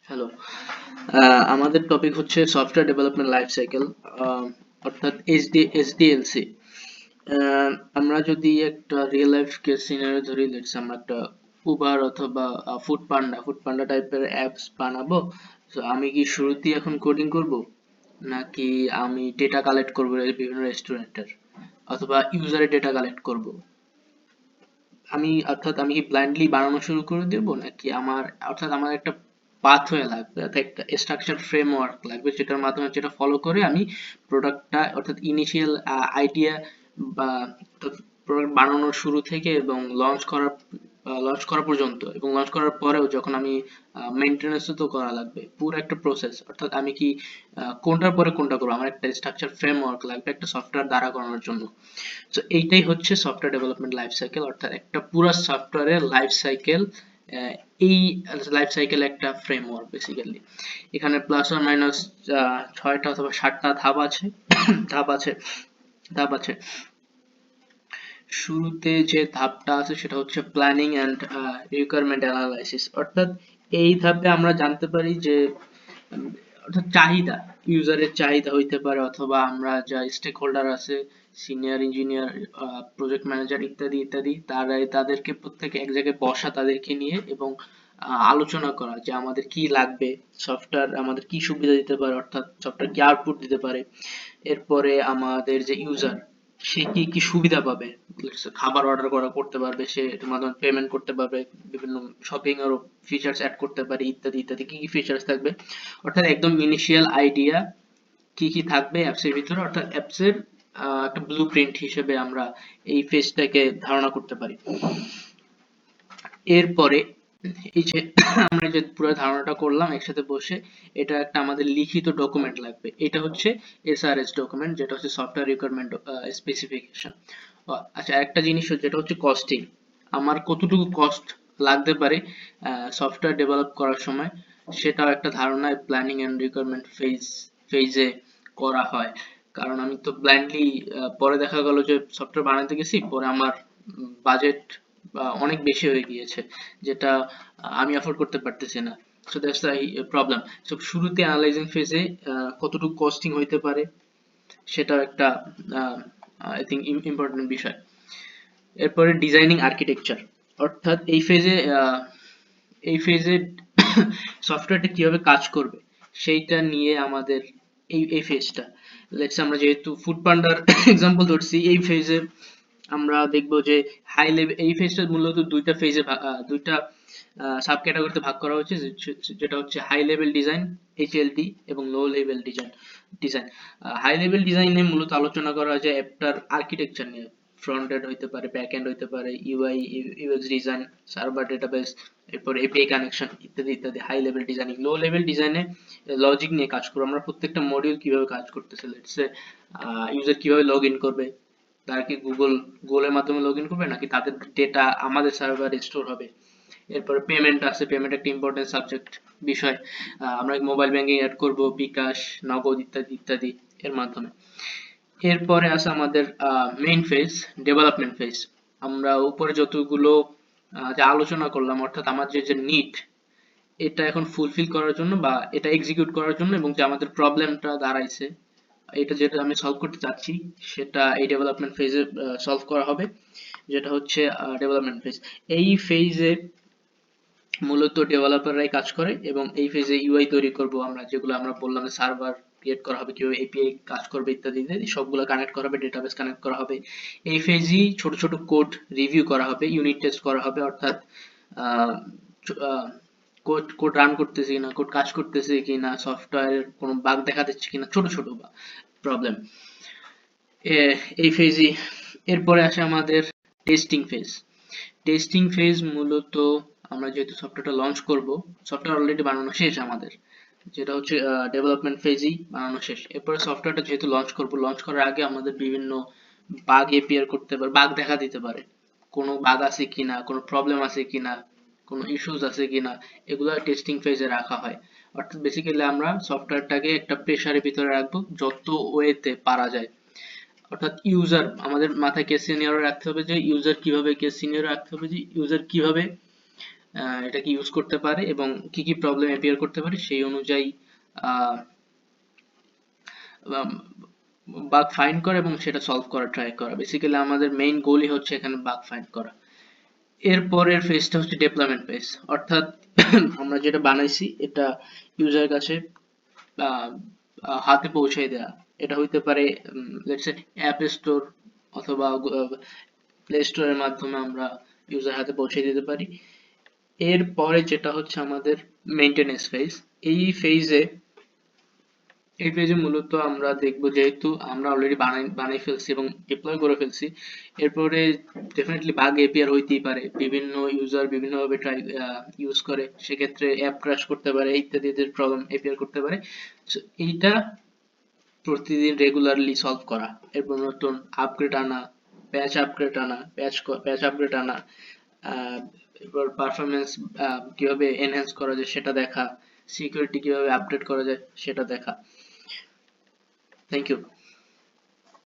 Hello. আমাদের topic হচ্ছে software development life cycle, অর্থাৎ এসডিএলসি। আমরা যদি একটা রিয়েল লাইফ কেস সিনারিও ধরি, লেটস আমরা একটা উবার অথবা ফুড পান্ডা টাইপের অ্যাপস বানাবো। তো আমি কি শুরুতেই এখন কোডিং করব, নাকি আমি ডেটা কালেক্ট করবো বিভিন্ন রেস্টুরেন্টের, অথবা ইউজারের ডেটা কালেক্ট করব? আমি কি ব্লাইন্ডলি বানানো শুরু করে দেব, নাকি আমার একটা পাথওয়ে লাগবে, অর্থাৎ একটা স্ট্রাকচার ফ্রেমওয়ার্ক লাগবে, যেটার মাধ্যমে যেটা ফলো করে আমি প্রোডাক্টটা, অর্থাৎ ইনিশিয়াল আইডিয়া বা প্রোডাক্ট বানানোর শুরু থেকে এবং লঞ্চ করা পর্যন্ত, এবং লঞ্চ করার পরেও যখন আমি মেনটেনেন্সও তো করা লাগবে, পুরো একটা প্রসেস। অর্থাৎ আমি কি কোনটার পরে কোনটা করবো, আমার একটা স্ট্রাকচার ফ্রেমওয়ার্ক লাগবে একটা সফটওয়্যার দাঁড়া করানোর জন্য। তো এইটাই হচ্ছে সফটওয়্যার ডেভেলপমেন্ট লাইফ সাইকেল, অর্থাৎ একটা পুরো সফটওয়্যারের লাইফ সাইকেল। এই লাইফ সাইকেল একটা ফ্রেমওয়ার্ক বেসিক্যালি। এখানে প্লাস অর মাইনাস 6টা অথবা 7টা ধাপ আছে। ধাপ আছে ধাপ আছে শুরুতে যে ধাপটা আছে সেটা হচ্ছে প্ল্যানিং অ্যান্ড রিকোয়ারমেন্ট অ্যানালাইসিস। অর্থাৎ এই ধাপে আমরা জানতে পারি যে উম, অর্থাৎ চাহিদা, ইউজারের চাহিদা হইতে পারে, অথবা আমরা যা স্টেক হোল্ডার আছে, সিনিয়র ইঞ্জিনিয়ার, প্রজেক্ট ম্যানেজার ইত্যাদি ইত্যাদি, তাদেরকে প্রত্যেকে এক জায়গায় বসা, তাদেরকে নিয়ে, এবং আলোচনা করা যে আমাদের কি লাগবে, সফটওয়্যার আমাদের কি সুবিধা দিতে পারে, অর্থাৎ সফটওয়্যার কি আউটপুট দিতে পারে। এরপরে আমাদের যে ইউজার, সে কি কি সুবিধা পাবে। Let's say খাবার অর্ডার করতে পারবে, সে এটার মাধ্যমে পেমেন্ট করতে পারবে, বিভিন্ন শপিং এর ফিচার্স অ্যাড করতে পারে, ইত্যাদি ইত্যাদি। কি কি ফিচার্স থাকবে, অর্থাৎ একদম ইনিশিয়াল আইডিয়া কি কি থাকবে অ্যাপস এর ভিতরে, অর্থাৎ অ্যাপস এর একটা ব্লুপ্রিন্ট হিসেবে আমরা এই ফেজটাকে ধারণা করতে পারি। এরপরে এই যে আমরা যে পুরো ধারণাটা করলাম একসাথে বসে, এটা একটা আমাদের লিখিত ডকুমেন্ট লাগবে। এটা হচ্ছে এসআরএস ডকুমেন্ট, যেটা হচ্ছে সফটওয়্যার রিকোয়ারমেন্ট স্পেসিফিকেশন। আচ্ছা, একটা জিনিস যেটা হচ্ছে কস্টিং, আমার কতটুকু কস্ট লাগতে পারে সফটওয়্যার ডেভেলপ করার সময়, সেটাও একটা ধারণা প্ল্যানিং এন্ড রিকোয়ারমেন্ট ফেজে করা হয়। কারণ আমি তো ব্লাইন্ডলি, পরে দেখা গেল যে সফটওয়্যার বানাতে গেছি, পরে আমার বাজেট অনেক বেশি হয়ে গিয়েছে, যেটা আমি অ্যাফোর্ড করতে পারতেছি না। So that's the problem. So শুরুতে অ্যানালাইজিং ফেজে কতটুকু কস্টিং হইতে পারে, সেটাও একটা আই থিঙ্ক ইম্পর্টেন্ট বিষয়। এরপরে ডিজাইনিং আর্কিটেকচার, অর্থাৎ এই ফেজে সফটওয়্যারটা কিভাবে কাজ করবে সেইটা নিয়ে আমাদের এই ফেজটা। লেটস আমরা যেহেতু ফুড পান্ডার এক্সাম্পল ধরছি, এই ফেজে আমরা দেখব যে হাই লেভেল, এই ফেজটা মূলত দুইটা সাব ক্যাটাগরিতে ভাগ করা হয়েছে, যেটা হচ্ছে হাই লেভেল ডিজাইন, এইচএলডি, এবং low level design. High level ডিজাইনে মূলত আলোচনা করা হয় যে অ্যাপটার আর্কিটেকচার নিয়ে, ফ্রন্ট এন্ড হইতে পারে, ব্যাক এন্ড হইতে পারে, UI UX design, server database, এরপর এপিআই কানেকশন, ইত্যাদি ইত্যাদি। High level designing. Low level ডিজাইনে লজিক নিয়ে কাজ করবো, আমরা প্রত্যেকটা মডিউল কিভাবে কাজ করতেছে, লেটস সে ইউজার কিভাবে লগ ইন করবে, তারা কি গুগলের মাধ্যমে লগ ইন করবে, নাকি তাদের ডেটা আমাদের সার্ভারে স্টোর হবে। এরপরে পেমেন্ট আছে, পেমেন্ট একটা ইম্পর্টেন্ট সাবজেক্ট বিষয়। আমরা মোবাইল ব্যাংকিং অ্যাড করব, বিকাশ, নগদ, ইত্যাদি ইত্যাদি এর মাধ্যমে। এরপরে আছে আমাদের মেইন ফেজ, ডেভেলপমেন্ট ফেজ। আমরা উপরে যতগুলো যা আলোচনা করলাম, অর্থাৎ আমার যে যে নিড, এটা এখন ফুলফিল করার জন্য বা এটা এক্সিকিউট করার জন্য, এবং যে আমাদের প্রবলেমটা দাঁড়াইছে, এটা যেটা আমি সলভ করতে চাচ্ছি, সেটা এই ডেভেলপমেন্ট ফেজে সলভ করা হবে, যেটা হচ্ছে ডেভেলপমেন্ট ফেজ। এই ফেজে মূলত ডেভেলপাররাই কাজ করে, এবং এই ফেজে ইউআই তৈরি করব আমরা, যেগুলো আমরা বললাম, সার্ভার ক্রিয়েট করা হবে, কিভাবে এপিআই কাজ করবে, ইত্যাদি ইত্যাদি, সবগুলো কানেক্ট করা হবে, ডেটাবেস কানেক্ট করা হবে। এই ফেজেই ছোট ছোট কোড রিভিউ করা হবে, ইউনিট টেস্ট করা হবে, অর্থাৎ কোড কোড রান করতেছে কিনা, কোড কাজ করতেছে কিনা, সফটওয়্যারের কোনো বাগ দেখা দিচ্ছে কিনা, ছোট ছোট প্রবলেম এই ফেজই। এরপরে আসে আমাদের টেস্টিং ফেজ। টেস্টিং ফেজ মূলত আমরা যেহেতু সফটওয়্যারটা লঞ্চ করব, সফটওয়্যার অলরেডি বানানো শেষ আমাদের, যেটা হচ্ছে ডেভেলপমেন্ট ফেজই বানানো শেষ। এরপরে সফটওয়্যারটা যেহেতু লঞ্চ করব, লঞ্চ করার আগে আমাদের বিভিন্ন বাগ এপিয়ার করতে পারে, বাগ দেখা দিতে পারে, কোনো বাগ আছে কিনা, কোনো প্রবলেম আছে কিনা, কোনো ইস্যুস আছে কিনা, এগুলো টেস্টিং ফেজে রাখা হয়। অর্থাৎ বেসিক্যালি আমরা সফটওয়্যারটাকে একটা প্রেসারের ভিতরে রাখবো, যত ওয়েতে পারা যায়। অর্থাৎ ইউজার, আমাদের মাথায় কেস সিনারিও রাখতে হবে যে ইউজার কিভাবে, কেস সিনারিও রাখতে হবে যে ইউজার কিভাবে এটাকে ইউজ করতে পারে এবং কি কি প্রবলেম অ্যাপিয়ার করতে পারে সেই অনুযায়ী বাগ ফাইন্ড করা এবং সেটা সলভ করা ট্রাই করা। বেসিক্যালি আমাদের মেইন গোলই হচ্ছে এখানে বাগ ফাইন্ড করা। এরপরের ফেজটা হচ্ছে ডেভেলপমেন্ট ফেজ, অর্থাৎ আমরা যেটা বানাইছি এটা ইউজারের কাছে আহ, হাতে পৌঁছে দেওয়া। এটা হইতে পারে লেটস সে অ্যাপ স্টোর অথবা প্লে স্টোরের মাধ্যমে আমরা ইউজার হাতে পৌঁছে দিতে পারি। এরপরে যেটা হচ্ছে আমাদের মেইনটেনেন্স ফেজ। এই ফেজে মূলত আমরা দেখব, যেহেতু আমরা অলরেডি বানাই ফেলছি এবং ডিপ্লয় করে ফেলছি, এরপরে ডেফিনেটলি বাগ এপিয়ার হইতেই পারে। বিভিন্ন ইউজার বিভিন্নভাবে ট্রাই ইউজ করে, সেক্ষেত্রে অ্যাপ ক্র্যাশ করতে পারে, ইত্যাদি প্রবলেম এপিয়ার করতে পারে। So, এইটা প্রতিদিন রেগুলারলি সলভ করা, এরপর নতুন আপগ্রেড আনা, প্যাচ আপগ্রেড আনা, এরপর পারফরমেন্স কিভাবে এনহ্যান্স করা যায় সেটা দেখা, সিকিউরিটি কিভাবে আপডেট করা যায় সেটা দেখা। Thank you.